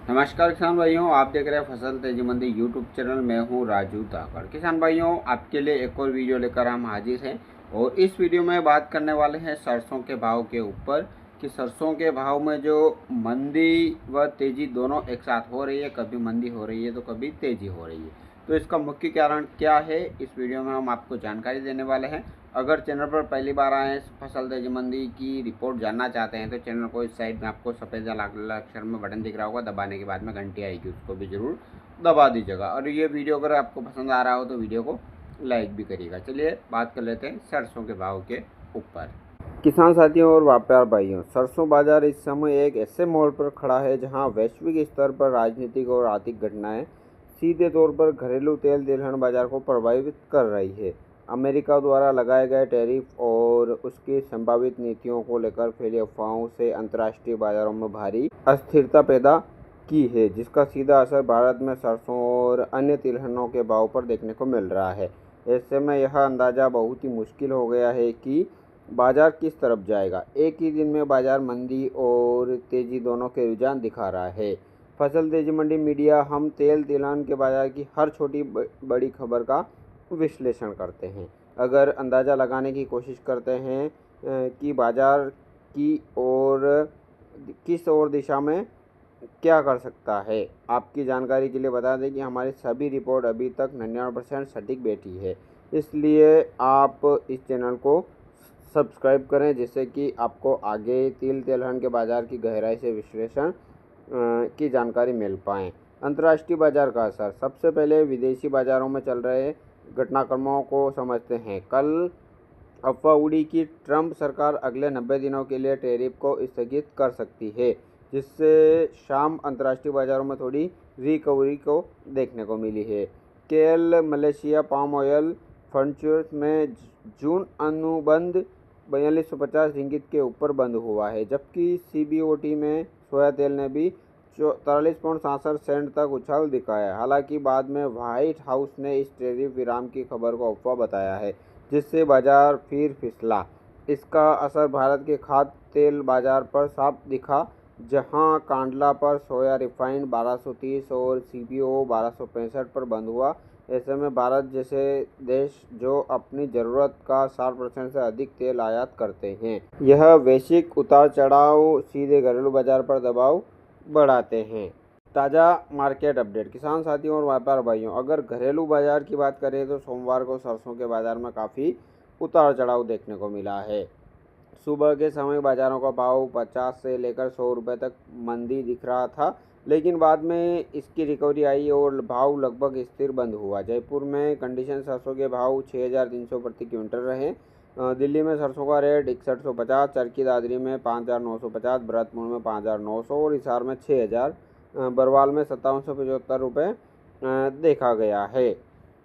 नमस्कार किसान भाइयों, आप देख रहे हैं फसल तेजी मंडी यूट्यूब चैनल। मैं हूं राजू धाकड़। किसान भाइयों, आपके लिए एक और वीडियो लेकर हम हाजिर हैं और इस वीडियो में बात करने वाले हैं सरसों के भाव के ऊपर कि सरसों के भाव में जो मंदी व तेजी दोनों एक साथ हो रही है। कभी मंदी हो रही है तो कभी तेजी हो रही है, तो इसका मुख्य कारण क्या है, इस वीडियो में हम आपको जानकारी देने वाले हैं। अगर चैनल पर पहली बार आए हैं, फसल तेजी मंडी की रिपोर्ट जानना चाहते हैं तो चैनल को इस साइड में आपको सफ़ेद या लाल अक्षर में बटन दिख रहा होगा, दबाने के बाद में घंटी आएगी, उसको भी ज़रूर दबा दीजिएगा। और ये वीडियो अगर आपको पसंद आ रहा हो तो वीडियो को लाइक भी करिएगा। चलिए बात कर लेते हैं सरसों के भाव के ऊपर। किसान साथियों और व्यापार भाइयों, सरसों बाजार इस समय एक ऐसे मोड़ पर खड़ा है जहां वैश्विक स्तर पर राजनीतिक और आर्थिक घटनाएं सीधे तौर पर घरेलू तेल तिलहन बाजार को प्रभावित कर रही है। अमेरिका द्वारा लगाए गए टैरिफ और उसकी संभावित नीतियों को लेकर फैली अफवाहों से अंतर्राष्ट्रीय बाजारों में भारी अस्थिरता पैदा की है, जिसका सीधा असर भारत में सरसों और अन्य तिलहनों के भाव पर देखने को मिल रहा है। ऐसे में यह अंदाज़ा बहुत ही मुश्किल हो गया है कि बाजार किस तरफ जाएगा। एक ही दिन में बाजार मंदी और तेजी दोनों के रुझान दिखा रहा है। फसल तेजी मंडी मीडिया हम तेल तिलहन के बाजार की हर छोटी बड़ी खबर का विश्लेषण करते हैं। अगर अंदाज़ा लगाने की कोशिश करते हैं कि बाजार की ओर किस और दिशा में क्या कर सकता है। आपकी जानकारी के लिए बता दें कि हमारी सभी रिपोर्ट अभी तक 99% सटीक बैठी है, इसलिए आप इस चैनल को सब्सक्राइब करें जिससे कि आपको आगे तिल तिलहन के बाज़ार की गहराई से विश्लेषण की जानकारी मिल पाए। अंतर्राष्ट्रीय बाजार का असर। सबसे पहले विदेशी बाज़ारों में चल रहे घटनाक्रमों को समझते हैं। कल अफवाह उड़ी कि ट्रंप सरकार अगले 90 दिनों के लिए टैरिफ को स्थगित कर सकती है, जिससे शाम अंतर्राष्ट्रीय बाज़ारों में थोड़ी रिकवरी को देखने को मिली है। केल मलेशिया पाम ऑयल फ्यूचर्स में जून अनुबंध 4250 रिंगित के ऊपर बंद हुआ है, जबकि सीबीओटी में सोया तेल ने भी 44.67 तक उछाल दिखाया। हालांकि बाद में व्हाइट हाउस ने इस टैरिफ विराम की खबर को अफवाह बताया है, जिससे बाजार फिर फिसला। इसका असर भारत के खाद्य तेल बाजार पर साफ दिखा, जहां कांडला पर सोया रिफाइंड 1230 और सीपीओ 1265 पर बंद हुआ। ऐसे में भारत जैसे देश जो अपनी ज़रूरत का 60% से अधिक तेल आयात करते हैं, यह वैश्विक उतार चढ़ाव सीधे घरेलू बाजार पर दबाव बढ़ाते हैं। ताज़ा मार्केट अपडेट। किसान साथियों और व्यापार भाइयों, अगर घरेलू बाजार की बात करें तो सोमवार को सरसों के बाजार में काफ़ी उतार चढ़ाव देखने को मिला है। सुबह के समय बाजारों का भाव 50 से लेकर 100 रुपये तक मंदी दिख रहा था, लेकिन बाद में इसकी रिकवरी आई और भाव लगभग स्थिर बंद हुआ। जयपुर में कंडीशन सरसों के भाव 6300 प्रति क्विंटल रहे। दिल्ली में सरसों का रेट 6150, चरखी दादरी में 5950, भरतपुर में 5900 और हिसार में 6000, बरवाल में 5775 रुपये देखा गया है।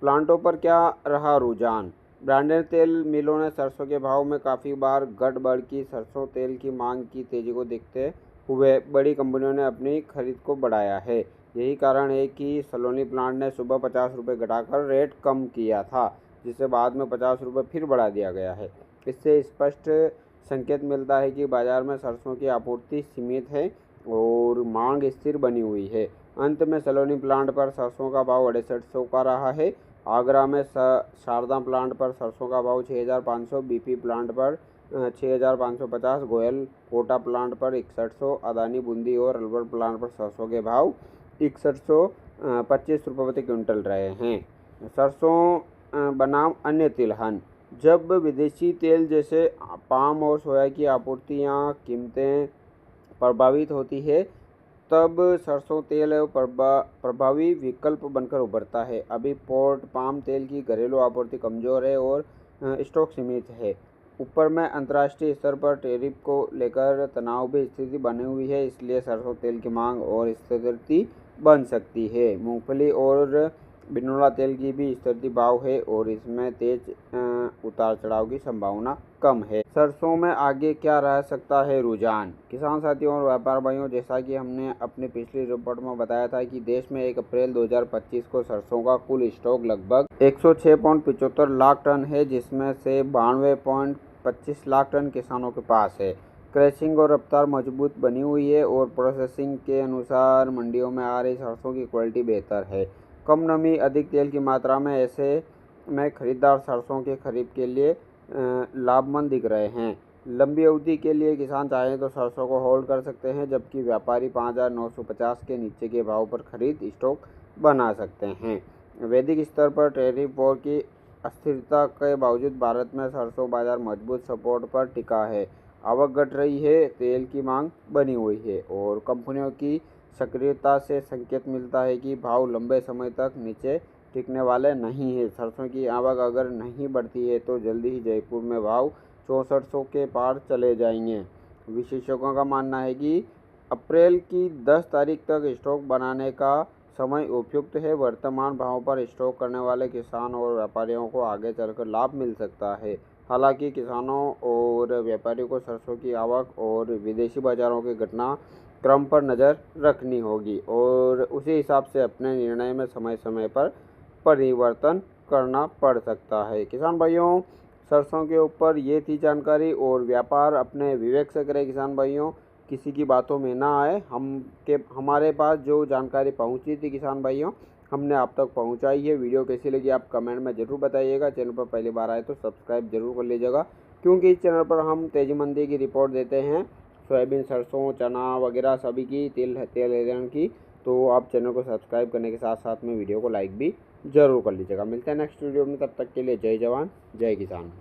प्लांटों पर क्या रहा रुझान। ब्रांडेड तेल मिलों ने सरसों के भाव में काफ़ी बार गड़बड़ की। सरसों तेल की मांग की तेजी को देखते हुए बड़ी कंपनियों ने अपनी खरीद को बढ़ाया है। यही कारण है कि सलोनी प्लांट ने सुबह 50 रुपये घटाकर रेट कम किया था, जिसे बाद में 50 रुपये फिर बढ़ा दिया गया है। इससे स्पष्ट संकेत मिलता है कि बाजार में सरसों की आपूर्ति सीमित है और मांग स्थिर बनी हुई है। अंत में सलोनी प्लांट पर सरसों का भाव 6800 का रहा है। आगरा में शारदा प्लांट पर सरसों का भाव 6500, बीपी प्लांट पर 6550, गोयल कोटा प्लांट पर 6100, अदानी बूंदी और अलवर प्लांट पर सरसों के भाव 6125 रुपये प्रति क्विंटल रहे हैं। सरसों बनाम अन्य तिलहन। जब विदेशी तेल जैसे पाम और सोया की आपूर्तियाँ कीमतें प्रभावित होती है, तब सरसों तेल प्रभावी विकल्प बनकर उभरता है। अभी पोर्ट पाम तेल की घरेलू आपूर्ति कमज़ोर है और स्टॉक सीमित है। ऊपर में अंतर्राष्ट्रीय स्तर पर टैरिफ को लेकर तनाव भी स्थिति बनी हुई है, इसलिए सरसों तेल की मांग और स्थिति बन सकती है। मूंगफली और बिनोला तेल की भी स्थिति भाव है और इसमें तेज उतार चढ़ाव की संभावना कम है। सरसों में आगे क्या रह सकता है रुझान। किसान साथियों और व्यापार भाइयों, जैसा कि हमने अपनी पिछली रिपोर्ट में बताया था कि देश में 1 अप्रैल 2025 को सरसों का कुल स्टॉक लगभग 106.75 लाख टन है, जिसमें से 92.25 लाख टन किसानों के पास है। क्रैशिंग और रफ्तार मजबूत बनी हुई है और प्रोसेसिंग के अनुसार मंडियों में आ रही सरसों की क्वालिटी बेहतर है। कम नमी, अधिक तेल की मात्रा में ऐसे में खरीदार सरसों के खरीद के लिए लाभमंद दिख रहे हैं। लंबी अवधि के लिए किसान चाहें तो सरसों को होल्ड कर सकते हैं, जबकि व्यापारी 5,950 के नीचे के भाव पर खरीद स्टॉक बना सकते हैं। वैश्विक स्तर पर टैरिफ वॉर की अस्थिरता के बावजूद भारत में सरसों बाजार मजबूत सपोर्ट पर टिका है। आवक घट रही है, तेल की मांग बनी हुई है और कंपनियों की सक्रियता से संकेत मिलता है कि भाव लंबे समय तक नीचे टिकने वाले नहीं है। सरसों की आवक अगर नहीं बढ़ती है तो जल्दी ही जयपुर में भाव 6400 के पार चले जाएंगे। विशेषज्ञों का मानना है कि अप्रैल की 10 तारीख तक स्टॉक बनाने का समय उपयुक्त है। वर्तमान भाव पर स्टॉक करने वाले किसान और व्यापारियों को आगे चलकर लाभ मिल सकता है। हालांकि किसानों और व्यापारियों को सरसों की आवक और विदेशी बाजारों के घटना क्रम पर नज़र रखनी होगी और उसी हिसाब से अपने निर्णय में समय समय पर परिवर्तन करना पड़ सकता है। किसान भाइयों, सरसों के ऊपर ये थी जानकारी और व्यापार अपने विवेक से करें। किसान भाइयों, किसी की बातों में ना आए। हमारे पास जो जानकारी पहुंची थी किसान भाइयों, हमने आप तक पहुंचाई है। वीडियो कैसी लगी आप कमेंट में ज़रूर बताइएगा। चैनल पर पहली बार आए तो सब्सक्राइब जरूर कर लीजिएगा, क्योंकि इस चैनल पर हम तेजी मंदी की रिपोर्ट देते हैं, सोयाबीन, सरसों, चना वगैरह सभी की, तेल एजेंट की। तो आप चैनल को सब्सक्राइब करने के साथ साथ में वीडियो को लाइक भी ज़रूर कर लीजिएगा। मिलते हैं नेक्स्ट वीडियो में, तब तक के लिए जय जवान जय किसान।